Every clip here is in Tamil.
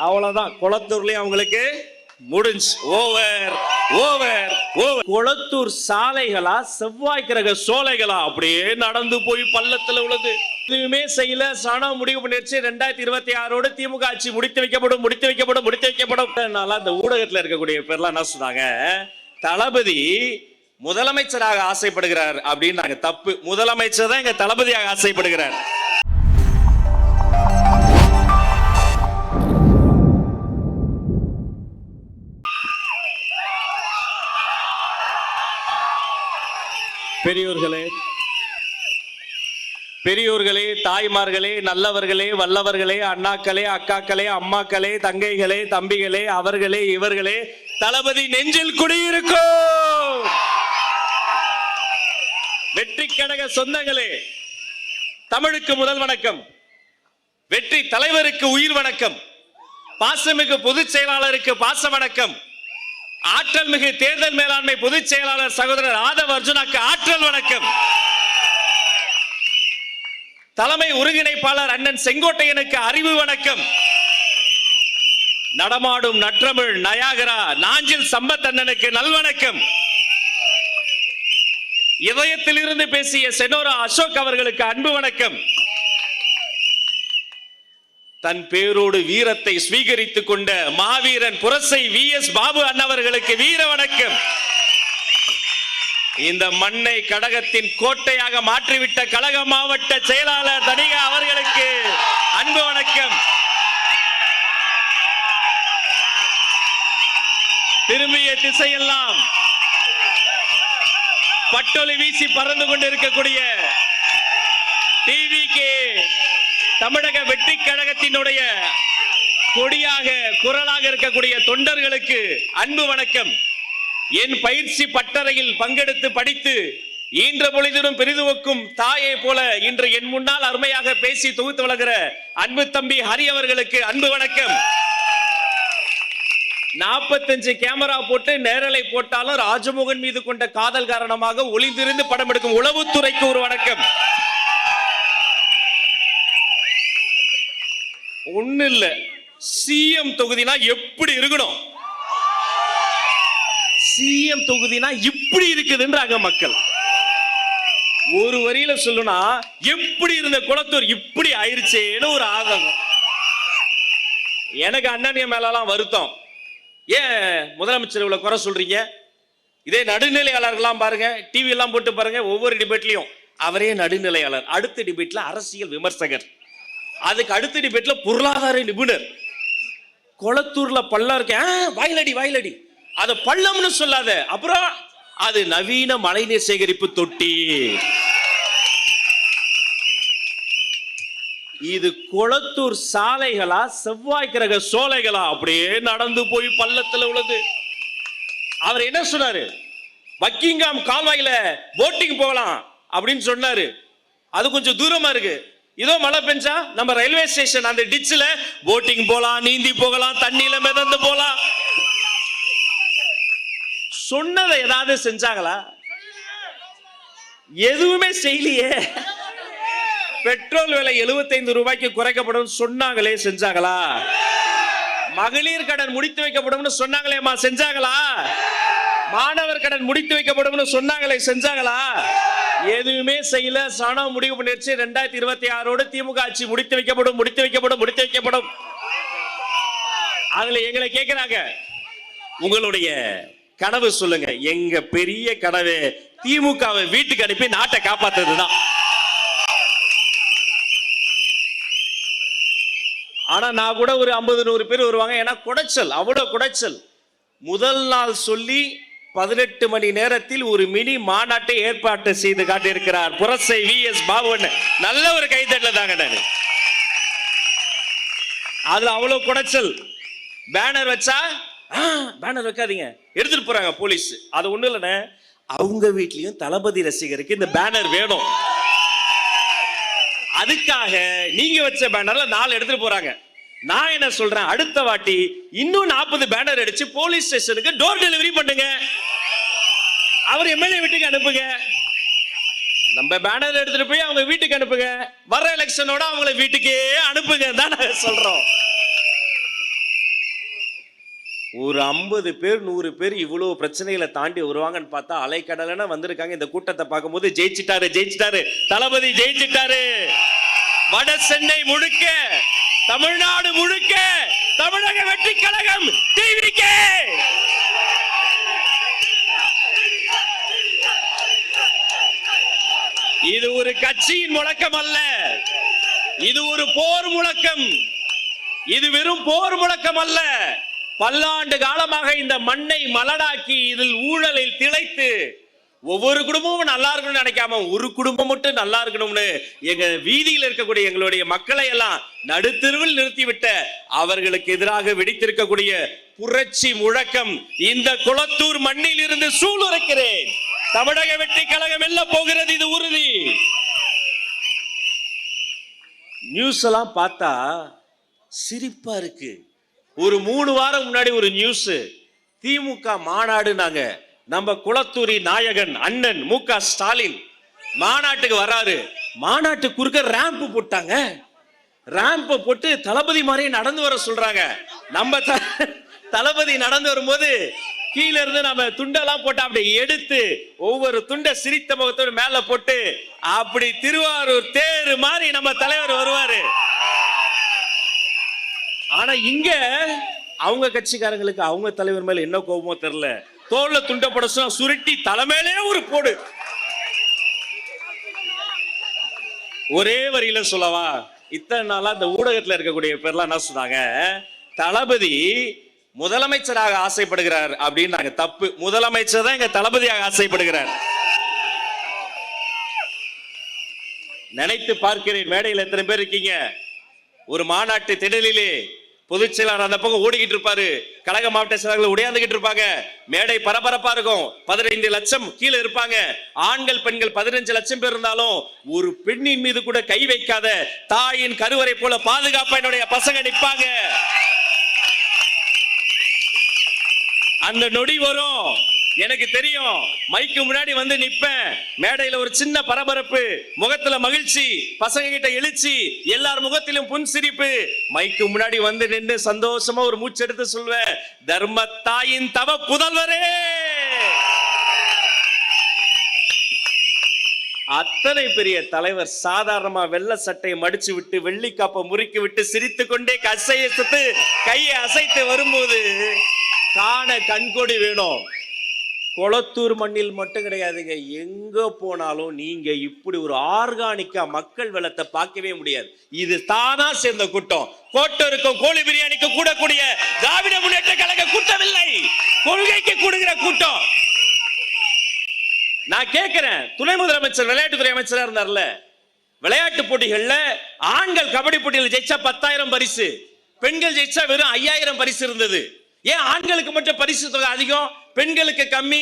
அவ்வளவுதான். குளத்தூர்லயும் அவங்களுக்கு முடிஞ்சு. Over over over. குளத்தூர் சாலைகளா செவ்வாய் கிரக சோலைகளா அப்படியே நடந்து போய் பள்ளத்துல உள்ளது. எதுவுமே செய்யல. சனம் முடிவு பண்ணிருச்சு 2026 திமுக ஆட்சி முடித்து வைக்கப்படும் முடித்து வைக்கப்படும் முடித்து வைக்கப்படும். இந்த ஊடகத்துல இருக்கக்கூடிய பேர்லாம் என்ன சொன்னாங்க, தளபதி முதலமைச்சராக ஆசைப்படுகிறார் அப்படின்னு. நாங்க தப்பு. முதலமைச்சர் தான் எங்க தளபதியாக ஆசைப்படுகிறார். பெரியோர்களே, தாய்மார்களே, நல்லவர்களே, வல்லவர்களே, அண்ணாக்களே, அக்காக்களே, அம்மாக்களே, தங்கைகளே, தம்பிகளே, அவர்களே, இவர்களே, தளபதி நெஞ்சில் குடியிருக்கும். வெற்றி கழக சொந்தங்களே, தமிழுக்கு முதல் வணக்கம். வெற்றி தலைவருக்கு உயிர் வணக்கம். பாசமிகு பொதுச் செயலாளருக்கு பாச வணக்கம். ஆற்றல் மிகு தேர்தல் மேலாண்மை பொதுச் செயலாளர் சகோதரர் ஆதவ் அர்ஜுனாக்கு ஆற்றல் வணக்கம். தலைமை ஒருங்கிணைப்பாளர் அண்ணன் செங்கோட்டையனுக்கு அறிவு வணக்கம். நடமாடும் நற்றமிழ் நயாகரா நாஞ்சில் சம்பத் அண்ணனுக்கு நல்வணக்கம். இதயத்தில் இருந்து பேசிய செனோரா அசோக் அவர்களுக்கு அன்பு வணக்கம். தன் பேரோடு வீரத்தை ஸ்வீகரித்துக் கொண்ட மாவீரன் புரசை VS பாபு அண்ணவர்களுக்கு வீர வணக்கம். இந்த மண்ணை கடகத்தின் கோட்டையாக மாற்றிவிட்ட கழக மாவட்ட செயலாளர் தனிகா அவர்களுக்கு அன்பு வணக்கம். திரும்பிய திசையெல்லாம் பட்டொலி வீசி பறந்து கொண்டிருக்கக்கூடிய TVK தமிழக வெற்றி கழகத்தினுடைய கொடியாக குரலாக இருக்கக்கூடிய தொண்டர்களுக்கு அன்பு வணக்கம். என் பயிற்சி பட்டறையில் பங்கெடுத்து படித்து ஈன்ற பொழுதிலும் பெரிதுவக்கும் தாயை போல இன்று என் முன்னால் அருமையாக பேசி தொகுத்து வளர்கிற அன்பு தம்பி ஹரி அவர்களுக்கு அன்பு வணக்கம். 45 கேமரா போட்டு நேரலை போட்டாலும் ராஜமோகன் மீது கொண்ட காதல் காரணமாக ஒளிந்திருந்து படம் எடுக்கும் உளவுத்துறைக்கு ஒரு வணக்கம். ஒண்ணு இல்ல, CM தொகுதினா எப்படி இருக்கணும், CM தொகுதினா இப்படி இருக்குதுன்றாங்க மக்கள். ஒரு வரியில சொல்லுனா எப்படி இருந்த குளத்தூர் இப்படி ஆயிருச்சேன்னு ஒரு ஆதங்கம். எனக்கு அண்ணனிய மேலாம் வருத்தம். ஏன் முதலமைச்சர் இவ்வளவு குறை சொல்றீங்க? இதே நடுநிலையாளர்கள்லாம் பாருங்க, டிவி எல்லாம் போட்டு பாருங்க, ஒவ்வொரு டிபேட்லயும் அவரே நடுநிலையாளர், அடுத்த டிபேட்ல அரசியல் விமர்சகர், அதுக்கு அடுத்த டிபேட்ல பொருளாதார நிபுணர். குளத்தூர்ல பள்ளம் இருக்க வயலடி அது பள்ளம்னு சொல்லாத, அப்புறம் அது நவீன மழைநீர் சேகரிப்பு தொட்டி. இது குளத்தூர் சாலைகளா செவ்வாய் கிரக சோலைகளா அப்படியே நடந்து போய் பள்ளத்துல உள்ளது. அவர் என்ன சொன்னாரு, பக்கிங்காம் கால்வாயில போட்டிங் போகலாம் அப்படின்னு சொன்னாரு. அது கொஞ்சம் தூரமா இருக்கு. இதோ மழை பெஞ்சா நம்ம ரயில்வே ஸ்டேஷன் அந்த டிச்ல போட்டிங் போலாம், நீந்தி போகலாம், தண்ணியில மிதந்து போலாம். சொன்னதை ஏதாவது செஞ்சாங்களா? எதுவுமே செய்யலையே. பெட்ரோல் விலை 75 ரூபாய்க்கு குறைக்கப்படும் சொன்னாங்களே, செஞ்சாங்களா? மகளிர் கடன் முடித்து வைக்கப்படும் சொன்னாங்களேமா, செஞ்சாங்களா? மாணவர் கடன் முடித்து வைக்கப்படும் சொன்னாங்களே, செஞ்சாங்களா? எதுவுமே செய்யல. சனம் முடிவு பண்ணிருச்சு 2026 திமுக ஆட்சி முடித்து வைக்கப்படும் முடித்து வைக்கப்படும் முடித்து வைக்கப்படும். அதுல எங்களை கேட்கிறாங்க, உங்களுடைய கனவு சொல்லுங்க. எங்க பெரிய கனவு திமுகவை வீட்டுக்கு அனுப்பி நாட்டை காப்பாத்துறதுதான். ஆனா நான் கூட ஒரு 50-100 பேர் வருவாங்க. ஏன்னா குடைச்சல், அவ்வளவு குடைச்சல். முதல் நாள் சொல்லி 18 மணி நேரத்தில் ஒரு மினி மாநாட்டை ஏற்பாடு செய்து காட்டியிருக்கிறார் புரசை VS பாபு. நல்ல ஒரு கைத்தட்டல தாங்க. அதுல அவ்வளவு குடைச்சல். பேனர் வச்சா பேனர் வைக்காதீங்க, எடுத்துட்டு போறாங்க போலீஸ். அது ஒண்ணு இல்லைன்னு, அவங்க வீட்லயும் தளபதி ரசிகருக்கு இந்த பேனர் வேணும். அதுக்காக நீங்க வச்ச பேனர்ல 4 எடுத்துட்டு போறாங்க. நான் என்ன சொல்றேன், அடுத்த வாட்டி இன்னும் 40 பேனர் அடிச்சு போலீஸ் ஸ்டேஷனுக்கு டோர் டெலிவரி பண்ணுங்க. அவர் MLA வீட்டுக்கு அனுப்புங்க. நம்ம பேனர் எடுத்துட்டு போய் அவங்க வீட்டுக்கு அனுப்புங்க. வர எலெக்ஷனோட அவங்கள வீட்டுக்கே அனுப்புங்க தான் நாங்க சொல்றோம். ஒரு 50 பேர் 100 பேர் இவ்வளவு பிரச்சனைகளை தாண்டி வருவாங்கன்னு பார்த்தா அலைக்கடலன வந்திருக்காங்க. இந்த கூட்டத்தை பார்க்கும்போது ஜெயிச்சிட்டாரு ஜெயிச்சிட்டாரு தளபதி ஜெயிச்சிட்டாரு. வட சென்னை முழுக்க, தமிழ்நாடு முழுக்க தமிழக வெற்றி கழகம் டிவிக. இது ஒரு கட்சியின் முழக்கம் அல்ல, இது ஒரு போர் முழக்கம். இது வெறும் போர் முழக்கம் அல்ல. பல்லாண்டு காலமாக இந்த மண்ணை மலடாக்கி இதில் ஊழலில் திளைத்து ஒவ்வொரு குடும்பமும் நல்லா இருக்கணும்னு நினைக்காம ஒரு குடும்பம் மட்டும் நல்லா இருக்கணும்னு எங்க வீதியில் இருக்கக்கூடிய எங்களுடைய மக்களை எல்லாம் நடுத்தெருவில் நிறுத்திவிட்ட அவர்களுக்கு எதிராக வெடித்திருக்கக்கூடிய புரட்சி முழக்கம் இந்த குளத்தூர் மண்ணில் இருந்து சூளுரைக்கிறேன். தமிழக வெற்றி கழகம் வெல்ல போகிறது, இது உறுதி. நியூஸ் எல்லாம் பார்த்தா சிரிப்பா இருக்கு. ஒரு 3 வாரம் முன்னாடி ஒரு நியூஸ், திமுக மாநாடு, நாங்க நம்ம குளத்தூரி நாயகன் அண்ணன் மு.க. ஸ்டாலின் மாநாட்டுக்கு வராரு. மாநாட்டு குறுக்க ரேம்ப் போட்டாங்க. ரேம்ப போட்டு தளபதி மாதிரியே நடந்து வர சொல்றாங்க. நம்ம தளபதி நடந்து வரும்போது கீழ இருந்து நம்ம துண்டெல்லாம் போட்டு அப்படி எடுத்து ஒவ்வொரு துண்டை சிரித்த முகத்தோடு மேல போட்டு அப்படி திருவாரூர் தேரு மாதிரி நம்ம தலைவர் வருவாரு. ஆனா இங்க அவங்க கட்சிக்காரங்களுக்கு அவங்க தலைவர் மேல என்ன கோபமோ தெரியல, தோல்ல துண்ட போட சுருட்டி தலைமையிலே ஒரு போடு. ஒரே வரியில சொல்லவா, இத்தனை நாளா இந்த ஊடகத்துல இருக்கக்கூடிய பேர்லாம் என்ன சொன்னாங்க, தளபதி முதலமைச்சராக ஆசைப்படுகிறார் அப்படின்னு. நாங்க தப்பு, முதலமைச்சர் தான் எங்க தளபதியாக ஆசைப்படுகிறார். நினைத்து பார்க்கிறேன், மேடையில் எத்தனை பேர் இருக்கீங்க. ஒரு மாநாட்டு திடலிலே பொதுச் செயலாளர் அந்த பக்கம் ஓடிக்கிட்டு இருப்பாரு, கழக மாவட்ட செயலாளர்கள் உடையாந்துகிட்டு இருப்பாங்க. மேடை பரபரப்பா இருக்கும். 15 லட்சம் கீழே இருப்பாங்க. ஆண்கள் பெண்கள் 15 லட்சம் பேர் இருந்தாலும் ஒரு பெண்ணின் மீது கூட கை வைக்காத தாயின் கருவறை போல பாதுகாப்பா என்னுடைய பசங்க நிற்பாங்க. அந்த நொடி வரும், எனக்கு தெரியும். மைக்கு முன்னாடி வந்து நிப்பேன், மேடையில ஒரு சின்ன பரபரப்பு, முகத்துல மகிழ்ச்சி, பசங்க கிட்ட எழுச்சி, எல்லார் முகத்திலும் புன்சிரிப்பு. மைக்கு முன்னாடி வந்து நின்று சந்தோஷமா ஒரு மூச்செடுத்து சொல்வேன், தர்ம தாயின் தவ புதல்வரே. அத்தனை பெரிய தலைவர் சாதாரணமா வெள்ளை சட்டையை மடிச்சு விட்டு வெள்ளி காப்பை முறுக்கி விட்டு சிரித்து கொண்டே கையை அசைத்து வரும்போது காண கண்கொடி வேணும். குளத்தூர் மண்ணில் மட்டும் கிடையாதுங்க, எங்க போனாலும் நீங்க இப்படி ஒரு ஆர்கானிக்கா மக்கள் வெள்ளத்தை பார்க்கவே முடியாது. இது தானா சேர்ந்த கூட்டம். கோட்டருக்கும் கோழி பிரியாணிக்கு கூடக்கூடிய திராவிட முன்னேற்ற கழக கூட்டம் இல்லை, கொள்கைக்கு கூடுகிற கூட்டம். நான் கேட்கிறேன், துணை முதலமைச்சர் விளையாட்டுத்துறை அமைச்சரா இருந்தார்ல, விளையாட்டு போட்டிகள்ல ஆண்கள் கபடி போட்டியில் ஜெயிச்சா 10,000 பரிசு, பெண்கள் ஜெயிச்சா வெறும் 5,000 பரிசு இருந்தது. ஏன் ஆண்களுக்கு மட்டும் பரிசு தொகை அதிகம், பெண்களுக்கு கம்மி?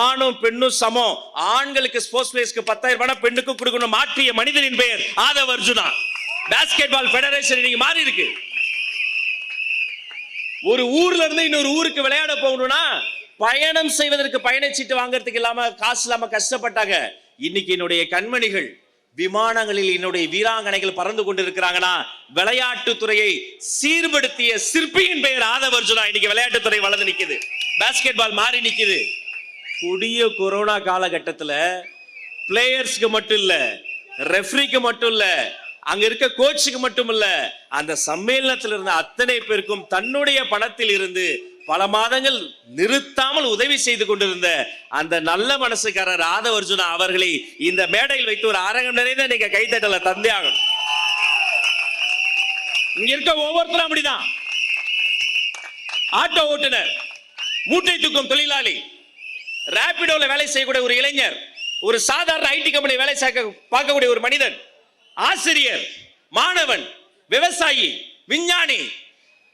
ஆணும் பெண்ணும் சமம். ஆண்களுக்கு ஸ்போர்ட்ஸ் பிளேயர்ஸ்க்கு 10,000 ரூபாய், பெண்ணுக்கு கொடுக்கணும். மாற்றிய மனிதனின் பெயர் Aadhav Arjuna. Basketball federation இன்னைக்கு மாறி இருக்கு. ஒரு ஊர்ல இருந்து இன்னொரு ஊருக்கு விளையாட போகணும்னா பயணம் செய்வதற்கு பயணச்சீட்டு வாங்கறதுக்கு இல்லாம காசு இல்லாம கஷ்டப்பட்டாங்க. இன்னைக்கு என்னுடைய கண்மணிகள் விமானங்களில் என்னுடைய வீராங்கனைகள் பறந்து கொண்டிருக்கிறாங்கன்னா விளையாட்டுத்துறையை சீர்படுத்திய சிற்பியின் பெயர் ஆதவ் அர்ஜுனா. இன்னைக்கு விளையாட்டுத்துறை வளர்ந்து நிக்குது, பாஸ்கெட் பால் மாறி நிக்குது. கொடிய கொரோனா காலகட்டத்தில் பிளேயர்ஸ்க்கு மட்டும் இல்ல, ரெஃப்ரிக்கு மட்டும் இல்ல, அங்க இருக்க கோச்சுக்கு மட்டும் இல்ல, அந்த சம்மேளனத்தில் இருந்த அத்தனை பேருக்கும் தன்னுடைய பணத்தில் இருந்து பல மாதங்கள் நிறுத்தாமல் உதவி செய்து கொண்டிருந்த அந்த நல்ல மனசுக்காரர் ஆதவ் அர்ஜுனா அவர்களை இந்த மேடையில் வைத்து ஒரு அரங்கம் நிறைந்த நீங்க கைத்தட்டல தந்தே ஆகணும். இங்க இருக்க ஒவ்வொருத்தரும் அப்படிதான். ஆட்டோ ஓட்டுநர், மூட்டை தூக்கும் தொழிலாளி, ராபிடோல வேலை செய்யக்கூடிய ஒரு இளைஞர், ஒரு சாதாரண ஐடி கம்பெனி வேலை பார்க்கக்கூடிய ஒரு மனிதன், ஆசிரியர், மாணவன், விவசாயி, விஞ்ஞானி,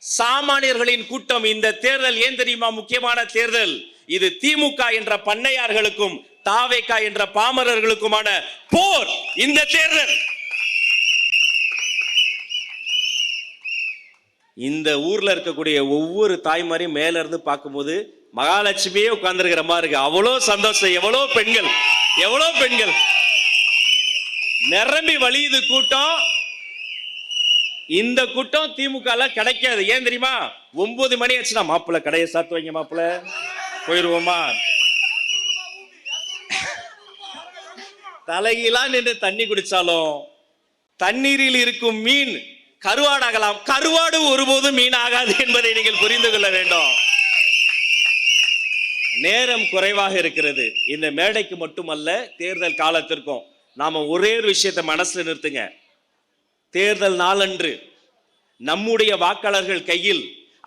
சாமானியர்களின் கூட்டம். இந்த தேர்தல் ஏன் தெரியுமா முக்கியமான தேர்தல்? இது திமுக என்ற பண்ணையார்களுக்கும் தாவேகா என்ற பாமரர்களுக்குமான போர். இந்த தேர்தல் இந்த ஊர்ல இருக்கக்கூடிய ஒவ்வொரு தாய்மாரையும் மேல இருந்து பார்க்கும்போது மகாலட்சுமியே உட்கார்ந்துருக்கிற மாதிரி இருக்கு. அவ்வளோ சந்தோஷம். எவ்வளோ பெண்கள் நிரம்பி வழியுது கூட்டம். இந்த கூட்டம் திமுக கிடைக்காது. ஏன் தெரியுமா? 9 மணி ஆச்சுன்னா மாப்பிள்ள கடையை சாத்து வைங்க மாப்பிள்ள போயிருவோமா. தலைகீழா நின்று தண்ணி குடிச்சாலும் தண்ணீரில் இருக்கும் மீன் கருவாடாகலாம், கருவாடு ஒருபோதும் மீன் ஆகாது என்பதை நீங்கள் புரிந்து கொள்ள வேண்டும். நேரம் குறைவாக இருக்கிறது. இந்த மேடைக்கு மட்டுமல்ல, தேர்தல் காலத்திற்கும் நாம ஒரே ஒரு விஷயத்தை மனசுல நிறுத்துங்க. தேர்தல் நாளன்று நம்முடைய வாக்காளர்கள் கையில்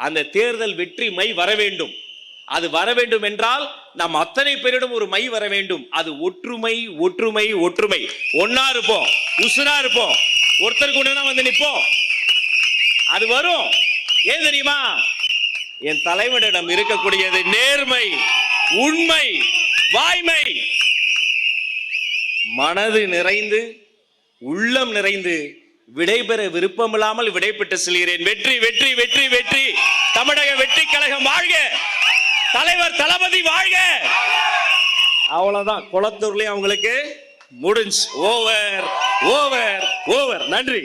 அந்த தேர்தல் வெற்றி மை வர வேண்டும். அது வர வேண்டும் என்றால் நாம் அத்தனை பேரிடம் ஒரு மை வர வேண்டும். அது ஒற்றுமை, ஒற்றுமை, ஒற்றுமை. ஒன்னா இருப்போம், உசுரா இருப்போம், ஒருத்தருக்கு ஒண்ணு வந்து நிற்போம். அது வரும். ஏன் தெரியுமா? என் தலைவனிடம் இருக்கக்கூடியது நேர்மை, உண்மை, வாய்மை. மனது நிறைந்து உள்ளம் நிறைந்து விடைபெற விருப்பமில்லாமல் விடைபெற்று செல்கிறேன். வெற்றி, வெற்றி, வெற்றி, வெற்றி. தமிழக வெற்றி கழகம் வாழ்க, தலைவர் தளபதி வாழ்க. அவ்வளவுதான். குளத்தூர்லயும் அவங்களுக்கு முடிஞ்சு. Over, over, over. நன்றி.